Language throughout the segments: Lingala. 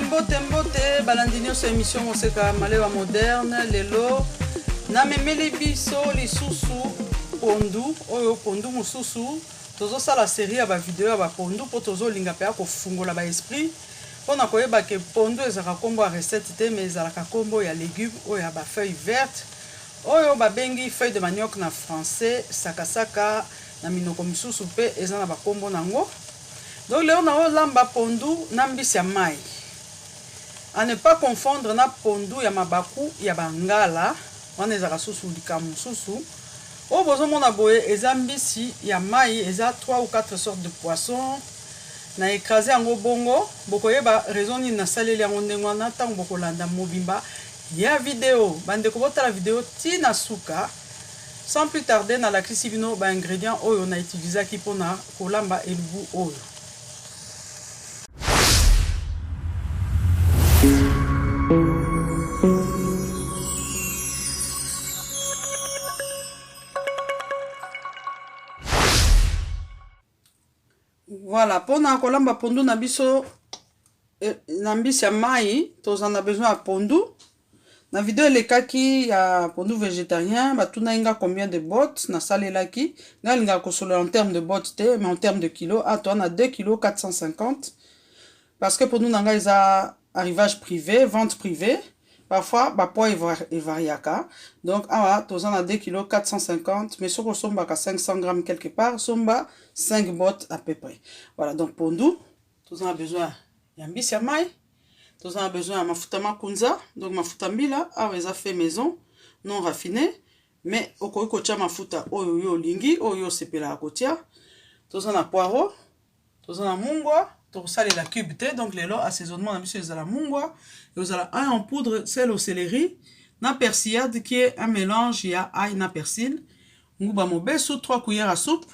Mbote balandinyo so émission oseka malewa moderne lelo na memeli biso lisusu pondu oyo pondu mususu tozo sala série ya ba vidéo ya ba pondu po tozo linga pe ko fungola ba esprit pona koyeba ke pondu ezaka kombo ya recette te mais ezalaka kombo ya légumes oyo ya ba feuilles vertes oyo ba bengi feuille de manioc na français sakasaka na minoko misusu pe eza na ba kombo nango. Donc là on a lamba pondu na mbisi ya mai. À ne pas confondre na pondu ya mabaku ya bangala wana ezaka susu likamu susu. O bozo mona boye eza mbisi ya mai eza 3 ou 4 sortes de poissons. Na écrasé yango bongo bokoyeba raison ni na saleli yango ndenge wana tango bokolanda mobimba ya vidéo bande ko botala vidéo tina suka. Sans plus tarder na la kisibino ba ingrédients oyo na utiliser ki pona kolamba elubu oyo. Voilà, pour na kolamba pondu na biso na mbisi ya mai, tozana besoin ya pondu. Na vidéo lekaki ya pondu végétarien, batuna inga combien de bottes na salelaki. Nga linga kosolo en termes de bottes te, mais en termes de kilos, toi na 2 kg 450. Parce que pondu nanga isa arrivage privé, vente privée. Parfois, ba poids est variaka. Donc, tozana 2 kg 450, mais sur somba 500 grammes quelque part, somba 5 bottes à peu près. Voilà, donc pondu, tozana besoin yambisi ya mai. Nous avons besoin de mafuta makunza, donc mafuta mbila, awa fait maison, non raffiné, mais au kocha mafuta oyo lingi, oyo sepela kotia. Nous avons poireau, nous avons mungwa, nous avons la cube té, donc les lots assaisonnement, nous avons la mungwa, nous avons un en poudre, sel au céleri, na persillade qui est un mélange, il y a ail na persil, nous avons besu 3 cuillères à soupe,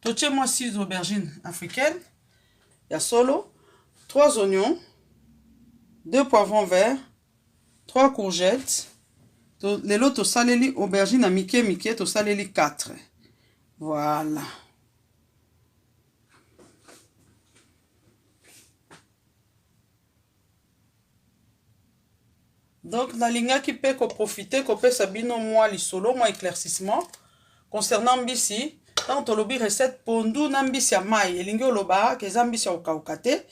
toche moi 6 aubergines africaines, il y a solo, 3 oignons, 2 poivrons verts, 3 courgettes, les lots saleli aubergine à Mickey, to saleli 4. Voilà. Donc, na linga qui peut profiter, qu'on peut sabino moi li solo, moi éclaircissement. Concernant mbisi, tant on lobi recette pondu na mbisi ya mai, elingo loba, ke mbisi ya okaukate.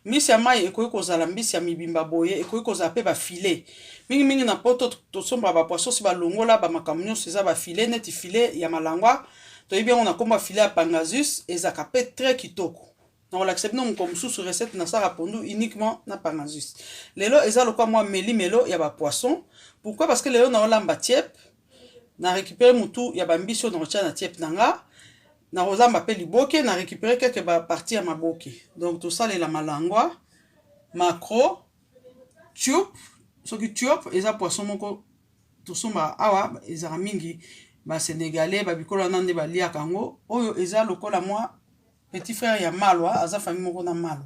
Mbisi ya mai ekoki kozala mbisi ya mibimba boye ekoki kozala pe ba filet mingi na poto tosomba ba poisson si ba longola ba makambo nyonso eza ba filet neti filet ya malangwa to yebi on a komba filet ya pangasus ezaka pe très kitoko na on l'accepte non comme sous recette na sara pondu uniquement na pangasus lelo eza lokwa moi melo ya ba poisson. Pourquoi? Parce que lelo na olamba tiep na récupérer mutu ya ba mbisi na rocha na tiep nanga na rozamba pe liboke na récupérer quelques parties à maboke. Donc tout ça les la malangwa, macro, tube, ce qui tube eza poisson moko tout somba awa eza mingi ba sénégalais ba bikolo nande ba lia kango oyo eza lokola moi petit frère ya malwa aza famille moko na malo.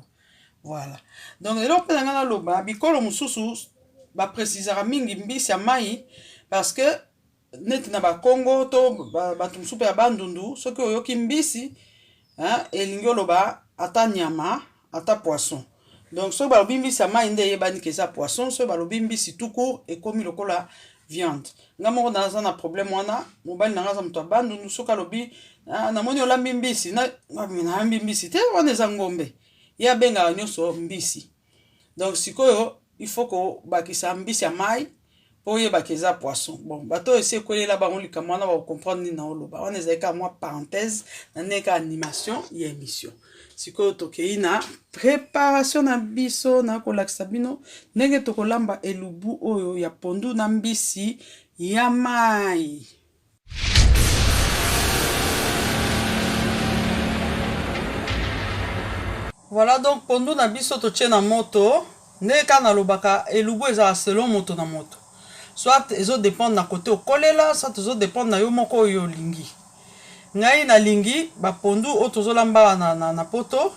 Voilà. Donc elo pe ngana loba bikolo mususu ba précisera mingi mbisi ya mai parce que net na ba Congo to bato mususu ya bandundu soki oyoki mbisi elingi oloba ata nyama ata poisson. Donc soki balobi mbisi ya mai nde eyebani ke eza poisson, soki balobi mbisi tout court ekomi lokola viande. Nga moko naza na problème wana mobali nanga aza moto ya bandundu soki alobi namoni olambi mbisi nalambi mbisi te wana eza ngombe ye abengaka nyonso mbisi. Donc sikoyo il faut ko bakisa mbisi ya mai pour y bakeza poisson. Bon, bateau essaie coller là-bas, on lui commande, on va comprendre ni na oloba. On est avec moi parenthèse, n'a animation et émission. Si ko tokeina préparation na biso na kolakisabino, nenge tokolamba elubu oyo ya pondu na mbisi ya mai. Voilà donc pondu na biso to tche na moto, neka na lobaka elubu eza selon moto na moto. Soit ils ont dépendre na côté au kolela, soit ils ont dépendre na yo moko yo lingi. Ngai na lingi ba pondu o tozolamba na poto,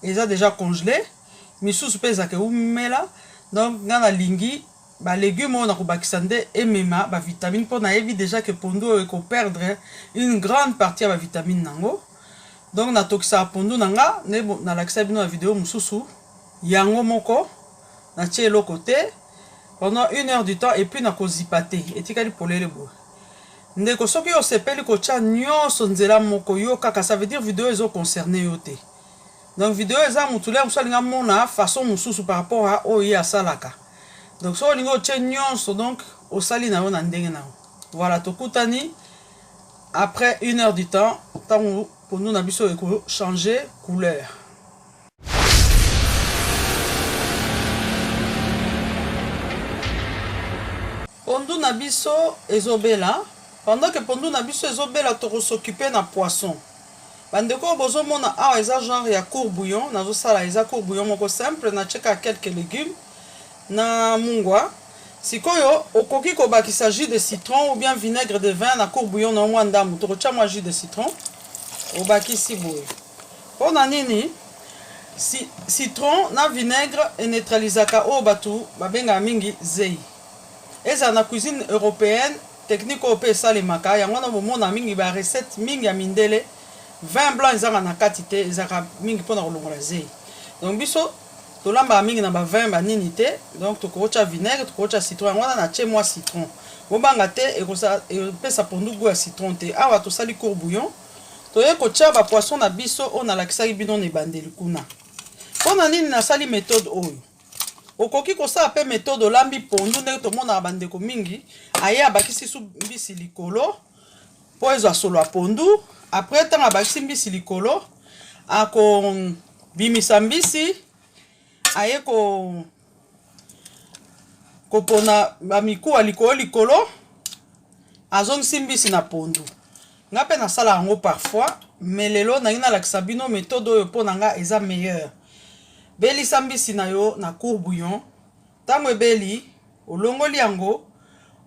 ils ont déjà congelé. Misusu pe zake umela. Donc na lingi ba légumes on a ko bakisande emema ba vitamine pour na evi déjà que pondu ko perdre une grande partie de ba vitamine nango. Donc na tokisa pondu nanga ne na lakisa bino na vidéo mususu yango moko natie le côté pendant 1 heure du temps et puis nakozipate etikali polele boye ndeko soki yo sepeli kotia nyonso nzela moko yo kaka ça veut dire vidéo ezo concerné yo te donc vidéo eza mutule musalinga mona façon mususu par rapport à oye asalaka donc so olingo otie nyonso donc osali na yo na ndenge na yo voilà tokutani après 1 heure du temps tango pondu na biso eko changer couleur. Pondu na biso ezobela pendant que pondu na biso ezobela toko s'occuper na poisson. Bandeko bozo mona awa eza genre ya court bouillon nazo sala eza court bouillon moko simple na cheka quelques légumes na mungwa. Sikoyo okoki ko bakisa jus de citron ou bien vinaigre de vin na court bouillon na mwa ndamu toko tia mwa jus de citron obakisi boye. Pona nini citron na vinaigre neutralisaka o batu babenga mingi zei. Eza na cuisine européenne technique au pe salemaka yango na bomona mingi ba recette mingi ya mindele vin blanc ezanga na quantité ezaka mingi pona kolongola zei. Donc biso tolamba mingi na ba vin ba nini te donc tokocha vinaigre tokocha citron yango na tie moi citron. Bobanga te ekosa pesa pondu goût ya citron te awa to sali court bouillon toye kocha ba poisson na biso on alakisaki bino ne bandeli kuna. Pona nini na sali méthode oyo okoki kosala pe méthode olambi pondu ndenge tomona bandeko mingi aye abakisi su mbisi likolo po ezwa solo ya pondu après ntango abakisi mbisi likolo ako bimisa mbisi aye kopona bamikuwa likolo azongisi mbisi na pondu nga mpe nasala yango parfois mais lelo nangi nalakisa bino méthode oyo mpo na nga eza meilleur. Belisa mbisi na yo na court bouillon tango ebeli olongoli yango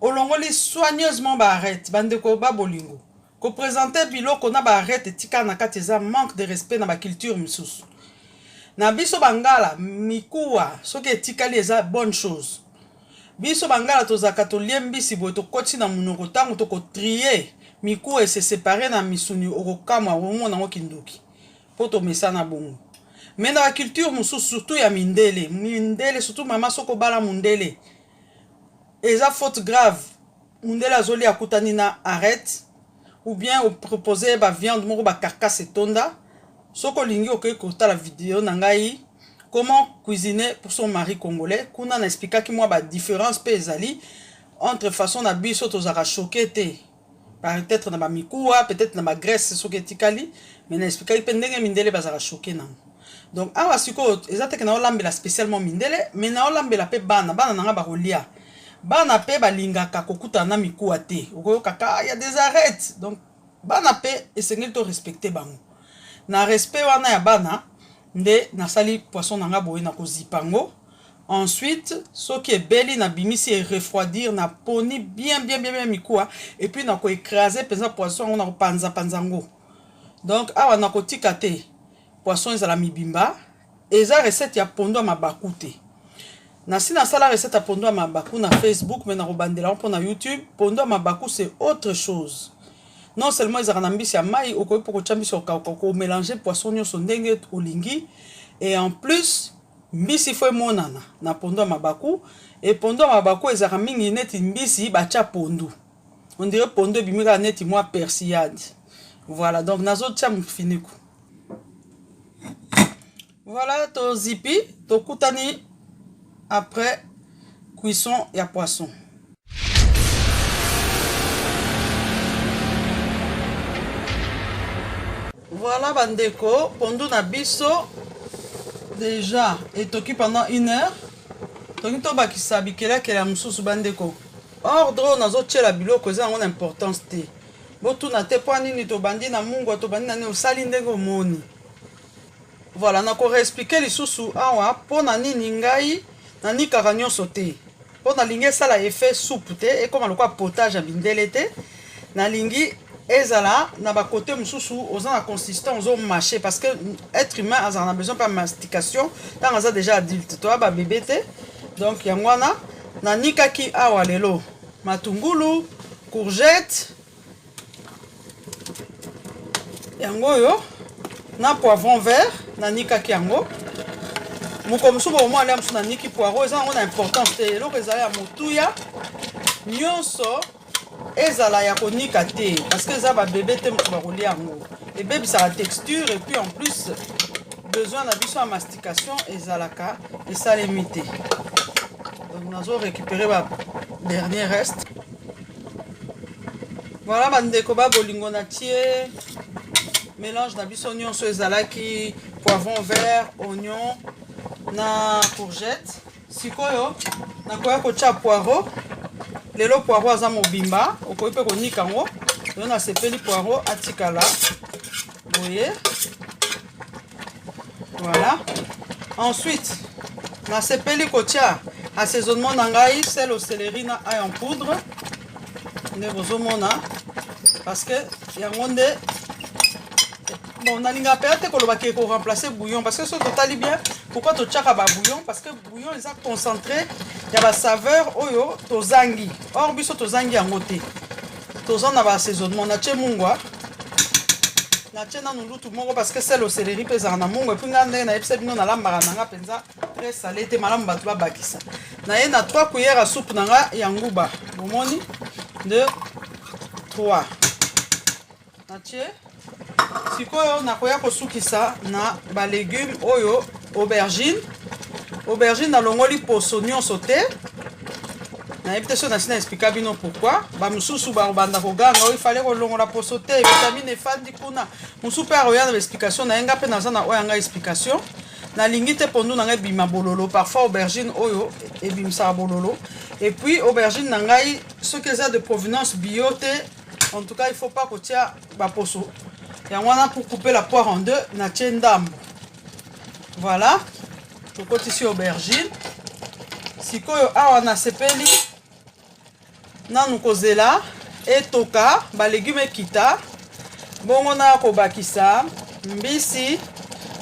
olongoli soigneusement ba arrête bandeko ba bolingo ko présenter biloko na ba arrête tika na kati eza manque de respect na ba culture misusu na biso bangala mikuwa soki etikali eza bonne chose biso bangala tozaka tolie mbisi boye tokoti na munoko tango toko trier mikuwa se séparer na misuni okokamwa omona ngo kindoki po tomesa na bongo. Mais dans la culture, surtout il y a mindele, surtout maman soko bala mundele. Et ça faute grave. Mundele azoli akutani na arrête ou bien proposer ba viande moko ba carcasse et tonda. Soko lingi okoki kota la vidéo nangai comment cuisiner pour son mari congolais. Kuna na expliquer ki moi ba différence pe ezali entre façon na biso tozaka choqué te. Peut-être na ba mikuwa, peut-être na ba graisse soki etikali, mais na expliquer pe ndenge mindele bazaka choqué nango. Donc awa siko ezate na olambela spécialement mindele mais na olambela pe bana nanga ba kolia bana pe balingaka kokuta na mikuwa te okoyoka ka ya des arrêts donc bana pe esengeli to respecter bango na respect wana ya bana nde nasali poisson nanga boye na kozipango ensuite soki ebeli na bimisi et refroidir na poni bien mikuwa et puis na ko écraser pesa poisson na ko panza ngo donc awa na kotika te poisson ezala mibimba eza recette ya pondu ya mabaku te nasi nasala recette ya pondu ya mabaku na Facebook mais na kobandela mpo na YouTube pondu ya mabaku c'est autre chose non seulement ezala na mbisi ya mai okoki po kotia mbisi ko mélanger poisson nyonso ndenge olingi et en plus mbisi fo emonana na pondu ya mabaku et pondu ya mabaku ezala mingi neti mbisi batia pondu on dirait pondu ebimika neti mwa persillade voilà donc nazotia mfiniku. Voilà to zipi, to kutani après cuisson ya poisson. Voilà bandeko, pondu na biso déjà etoki pendant 1 heure. Toki to bakisa bikela kela mususu bandeko. Ordre nazo tiela biloko eza ngona importance te. Botuna te po nini to bandi na mungu to bandi na ne osali ndenge omoni. Voilà, na ko expliquer lisusu awa pona nini ngai na nikaka nyonso te. Pona lingi sala effet soupe te et comme lokwa potage ya bindele te. Na lingi ezala na ba côté mususu oza na consistance ozo mâcher parce que être humain a besoin pas mastication tant aza déjà adulte toi ba bébé te. Donc yangwana na nikaki awa lelo matungulu, courgette yango yo na poivron vert na nikaki yango mokomusu bomo alia musu na niki poireau eza nango na importance te eloko ezala ya motuya nyonso ezala ya konika te parce que eza babebe te moto bakolia yango ebebisaka texture et puis en plus besoin na biso ya mastication ezalaka esalemi te. Donc nazo récupérer ba dernier reste. Voilà bandeko ba bolingo na tie mélange na biso nyonso ezalaki poivron vert, oignon na courgette. Sikoyo nakoya kotia poireau. Lelo poireau aza mobimba okoki pe konika yango. Yo na sepeli poireau atikala. Voyez. Voilà. Ensuite, na sepeli kotia assaisonnement na ngai sel au céleri na ail en poudre. Nde bozomona parce que yango nde bon nalinga peut-être koloba ki ko remplacer bouillon parce que so totali bien pourquoi to tchaka ba bouillon parce que bouillon est concentré ya ba saveur oyo tozangi or biso tozangi yango te tozana ba assaisonnement na tie mungwa na tie na nulutu moko parce que sel au céleri pesa na mungwa puis ngande na epse bino na lambara nanga penza très salé te malamu batu ba bakisa na ye na 3 cuillères à soupe nanga ya nguba bomoni de 3 na tie sikoyo nakoya kosukisa na ba légumes oyo aubergine nalongoli poso nyonso te nayebi te so nasina explika bino pourquoi bamosusu bakobanda koganga oyo ifale kolongola poso te vitamine efandi kuna mosusu mpe akoya na baexplication na ye nga mpe naza na oyo yanga explication nalingi te pondu na ngai ebima bololo parfois aubergine oyo ebimisaka bololo et puis aubergine na ngai soki eza de provenance bio te en tout cas il faut pas kotia baposo yango wana pour couper la poire en deux na tie ndambo. Voilà tokotisi aubergine sikoyo awa nasepeli nanu kozela etoka balégume ekita bongo na kobakisa mbisi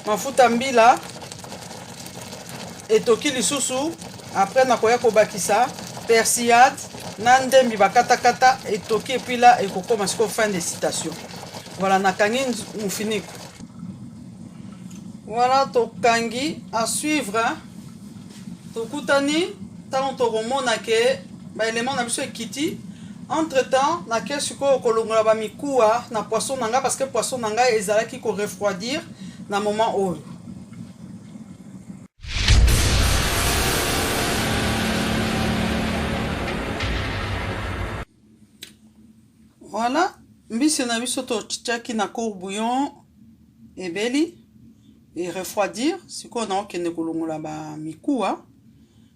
mafuta mbila etoki lisusu après nakoya kobakisa persillade na ndembi bakatakata etoki epuis là ekokoma siko fin de citation. Voilà nakangi mufiniko. Voilà tokangi à suivre hein? Tokutani tant tokomona ke ba élément na biso ekiti entre temps na ke siko kolongola ba mikuwa na poisson nanga parce que poisson nanga ezalaki ko refroidir na moment oyo. Voilà mbisi na biso totiaki na court bouillon ebeli et refroidir siko na okende kolongola ba mikuwa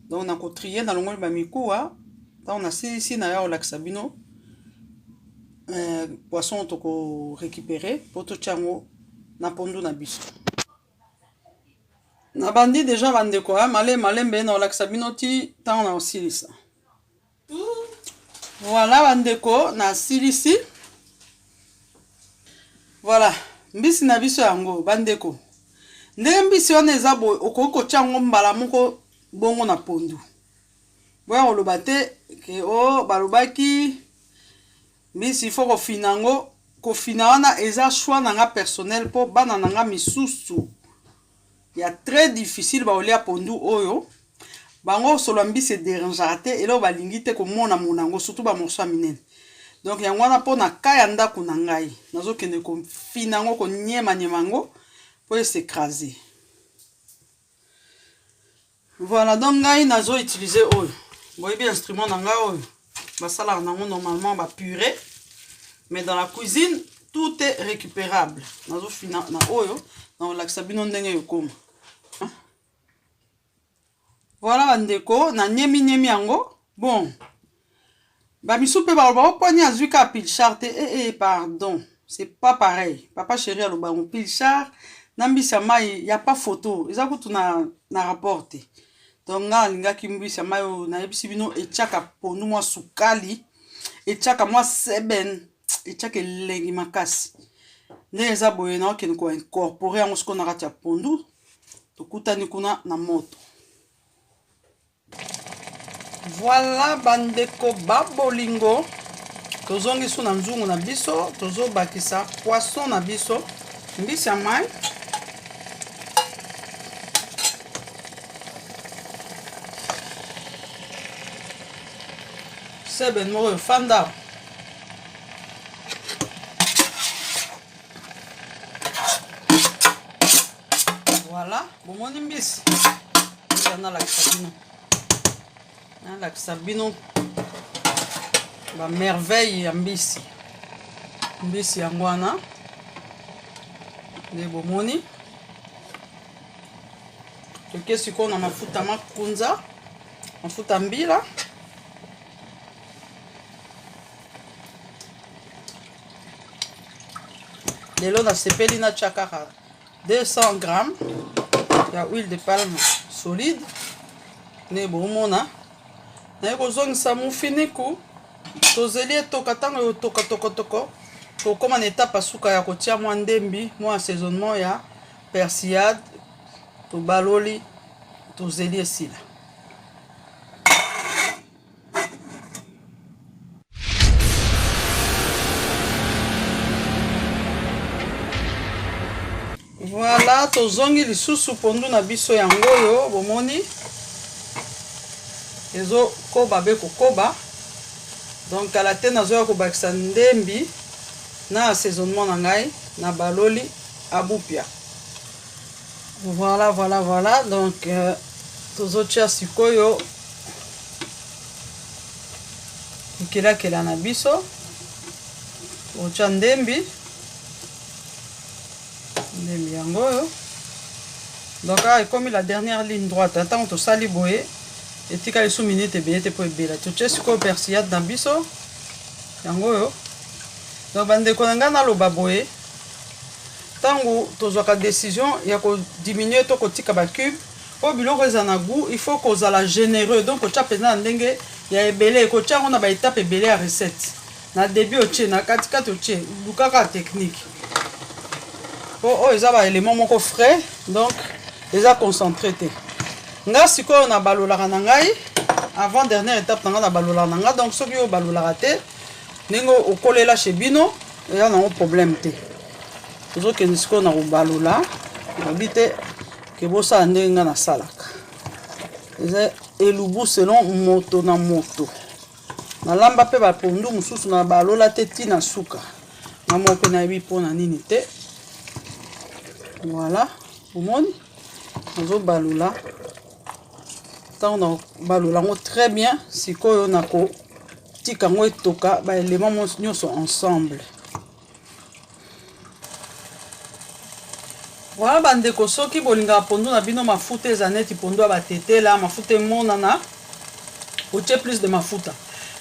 donc na kotrier na longoli ba mikuwa tant on a ici na ya olakisa bino poisson toko récupérer pour to tiango na pondu na biso na bandi déjà bandeko malembe na olakisa bino ti tant on a osilisa. Voilà bandeko na silisi. Voilà mbisi na biso yango bandeko ndenge mbisi wana eza boye okoki kotia yango mbala moko bongo na pondu boya koloba te ke o balobaki mbisi ifo kofina yango kofina wana eza choix nanga personnel mpo bana nanga misusu ya très difficile baolia pondu oyo bango solo mbisi ederangeaka te eloko balingi te komona monango surtout bamorso ya minene donc yango wana mpo na kaya ndako na ngai nazokende kofina yango konyema yango po esécraser. Voilà donc ngai nazo utiliser oyo boyebi instrument na ngai oyo basalaka nango normalement ba purée mais dans la cuisine tout est récupérable nazo fina na oyo na olakisa bino ndenge yokoma. Voilà bandeko na nyemi yango bon bamisu mpe baloba oponi azwi ka pilchard te pardon c'est pas pareil papa chéri aloba ngo pilchard na mbisi ya mai ya pas photo eza kutu na rapport te donc nga alingaki mbisi ya mai oyo nayebisi bino etiaka pondu mwa sukali etiaka mwa seben etiaka elengi makasi ndenge eza boye na okende koincorpore yango siko na kati ya pondu tokutani kuna na moto. Voilà bandeko babolingo tozongi su na nzungu na biso tozobakisa poisson na biso mbisi ya mai seben moko fanda. Voilà, bomoni mbisi. Na lakisa bino ba merveille ya mbisi. Mbisi yango wana nde bomoni. Toke sikoyo na mafuta makunza, mafuta mbila. Lelo nasepeli natia kaka 200 grammes ya huile de palme solide. Ne bomona naye kozongisa mufiniku tozeli etoka ntango yotoka tokotoko tokoma na etape suka ya kotia mwa ndembi mwa assaisonnement ya persillade tobaloli tozeli esila. Voilà, tozongi lisusu pondu na biso yango oyo bomoni ezo koba be kokoba. Donc ala te nazoya kobakisa ndembi na assaisonnement na ngai na baloli abupia. Voilà, voilà, voilà. Donc tozotia sikoyo kila na biso otia ndembi yango oyo. Donc ekomi la dernière ligne droite. Attends, to sali boye etika lesu minute ebele te po ebela. Totie sikoyo persillade na biso yango oyo. Donc bandeko na ngai naloba boye ntango tozwaka décision ya kodiminuer to kotika bacube po biloko eza na goût, il faut kozala généreux. Donc otia mpenza na ndenge ya ebele kotia yango na baetape ebele ya recette. Na début otie, na katikati otie, lukaka technique. Oh, ils ont les éléments moko frais, donc ils ont concentré. Nga sikoyo na balolaka na ngai avant dernière étape na balolaka na nga. Donc soki yo balolaka te ningo okolela chez bino ya na problème te. Tozo ke sikoyo na balola habite ke bosa ndenga na salaka. Eza elubu selon moto na moto. Na lamba pe ba pondu mususu na balola te tina suka. Na moko na yebi pona nini te. Voilà, bomoni nazo balula tant na balula ngo très bien sikoyo na ko tika ngo etoka ba éléments nyonso ensemble. Voilà bandeko soki bolinga pondu na bino mafuta ezaneti pondu ya batetela mafuta monana otie plus de mafuta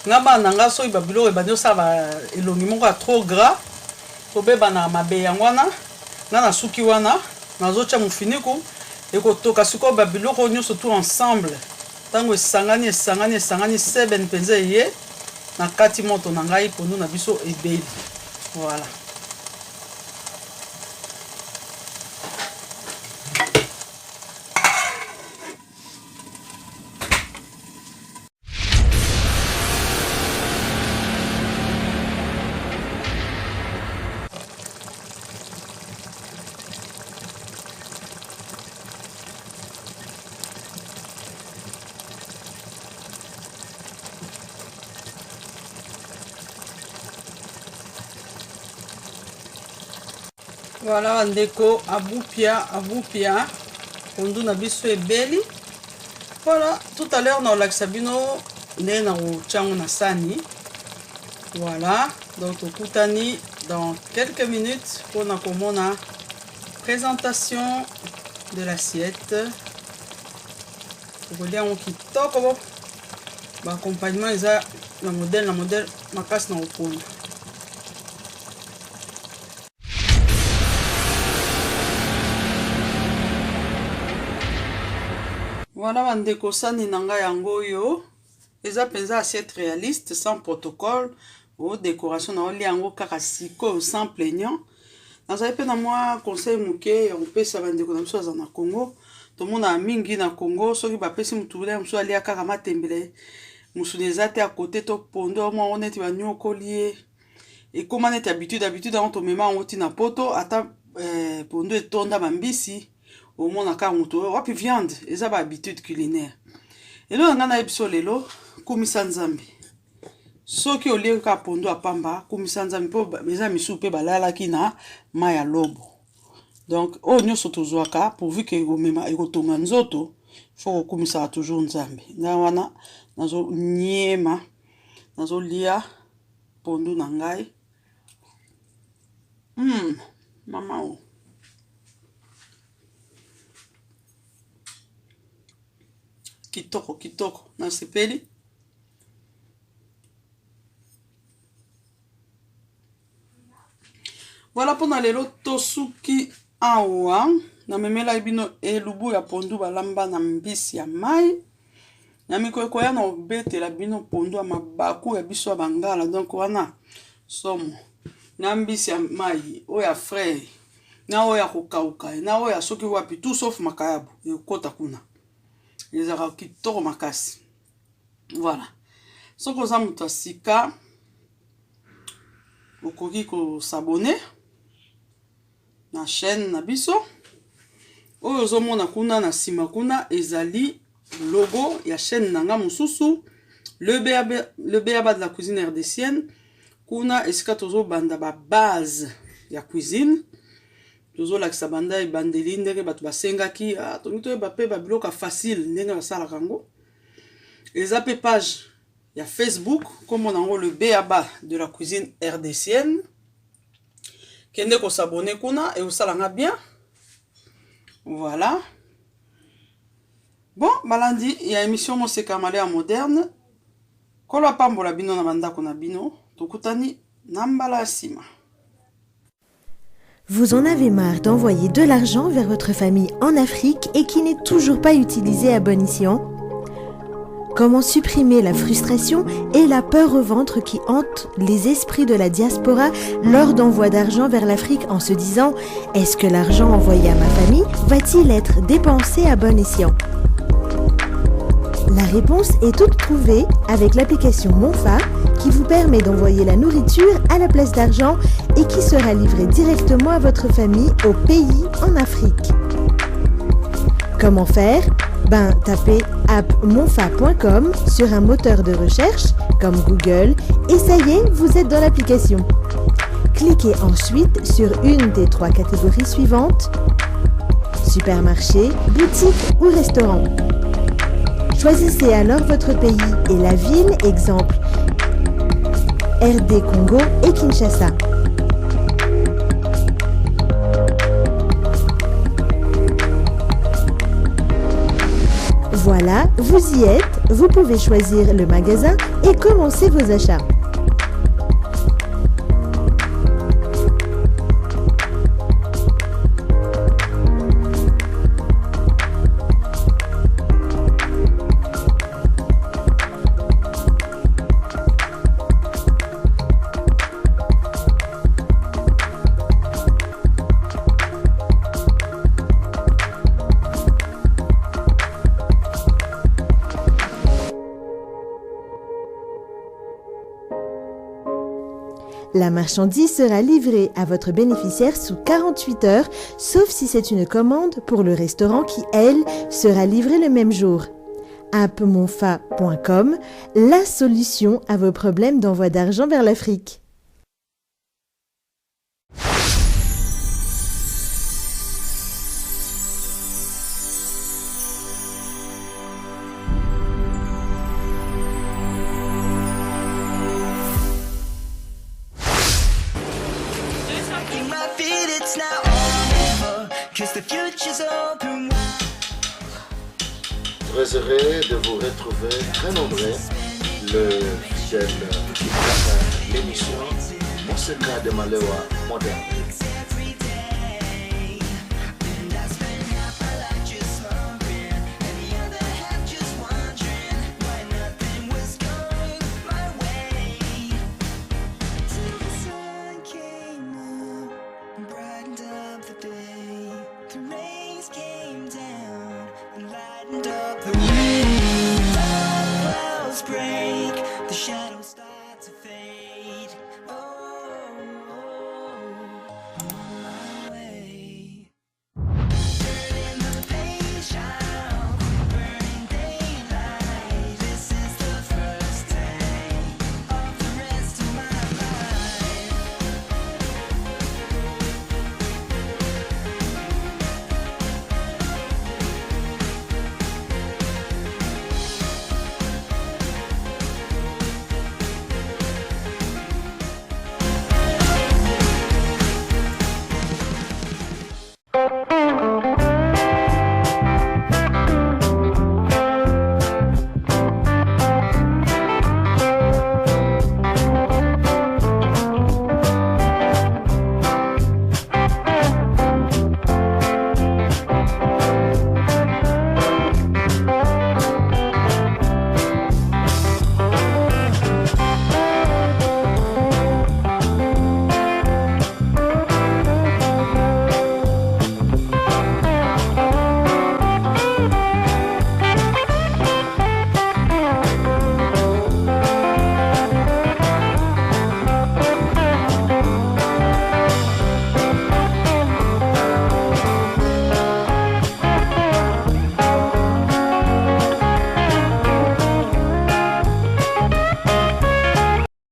ngaba nanga soki babilo ebandi osala elongi moko ya trop gras tobeba na mabe yango wana na suki wana nazotia mufiniku ekotoka sikoyo babiloko nyonso tout ensemble ntango esangani seben mpenza eye na kati moto na ngai pondu na biso ebeli. Voilà. Voilà ndeko abupia pondu na biso ebeli. Voilà, tout à l'heure na olakisa bino nde na kotiango na sani. Voilà, donc okutani dans quelques minutes pour na komona présentation de l'assiette. Okolia ngo kitoko ba accompagnement eza na modèle makasi na opona. Voilà bandeko sani nanga yango yo eza penza assiette réaliste sans protocole ou décoration na oli yango kaka siko sans plaignant. Nazali pe na mwa conseil muke ya kopesa bandeko na biso aza na Congo. Tomona mingi na Congo soki bapesi mutule musu ali kaka matembele musu eza te à côté to pondo mwa oneti banyokolie et comment est habitude dans ton mema oti na poto ata pondo etonda bambisi au monde à Kamuto, wapi viande, et ça va habitude culinaire. Et là, on a ebiso lelo, kumisa nzambe. soki olieka pondu apamba kumisa nzambe mpo eza misu mpe balalaki na mai ya lobo. Donc oyo nyonso tozwaka pourvu ke ekomema ekotonga nzoto fo kokumisaka toujours nzambe. Nga wana nazoniema nazolia pondu na ngai. Mama o kitoko kitoko nasepeli. Voilà pour lelo tosuki awa na memela bino elubu ya pondu balamba na mbisi ya mai. Na mikoko ya na obetela bino pondu ya mabaku ya biso ya bangala. Donc wana somo na mbisi ya mai oya frais na oya kokauka na oya soki wapi tout sauf makayabu ekota kuna. Ezaka kitoko makasi. Voilà. Soko za mutu asika okoki ko s'abonner na chaîne na biso. Oyo ozomona kuna na sima kuna ezali logo ya chaîne nanga mosusu le BABA de la cuisine rdécienne. Kuna esika tozo banda ba base ya cuisine. Tozo lakisa banda ebandeli ndenge bato basengaki tongito ba pe ba biloka facile ndenge basala kango. Eza pe page ya Facebook comme on a le BABA de la cuisine rdécienne. Kende ko s'abonner kuna et osalanga bien. Voilà. Bon, malandi, il y a émission Moseka Malaya moderne. Kola pambola bino na banda kona bino, tokutani nambala sima. Vous en avez marre d'envoyer de l'argent vers votre famille en Afrique et qui n'est toujours pas utilisé à bon escient? Comment supprimer la frustration et la peur au ventre qui hantent les esprits de la diaspora lors d'envoi d'argent vers l'Afrique en se disant « Est-ce que l'argent envoyé à ma famille va-t-il être dépensé à bon escient ?» La réponse est toute trouvée avec l'application Monfa qui vous permet d'envoyer la nourriture à la place d'argent et qui sera livrée directement à votre famille au pays en Afrique. Comment faire? Tapez appmonfa.com sur un moteur de recherche comme Google et ça y est, vous êtes dans l'application. Cliquez ensuite sur une des 3 catégories suivantes: supermarché, boutique ou restaurant. Choisissez alors votre pays et la ville, exemple RD Congo et Kinshasa. Voilà, vous y êtes, vous pouvez choisir le magasin et commencer vos achats. La marchandise sera livrée à votre bénéficiaire sous 48 heures, sauf si c'est une commande pour le restaurant qui, elle, sera livrée le même jour. appmonfa.com, la solution à vos problèmes d'envoi d'argent vers l'Afrique. Très heureux de vous retrouver, très nombreux, le fidèle l'émission Moseka de Malewa moderne. The rain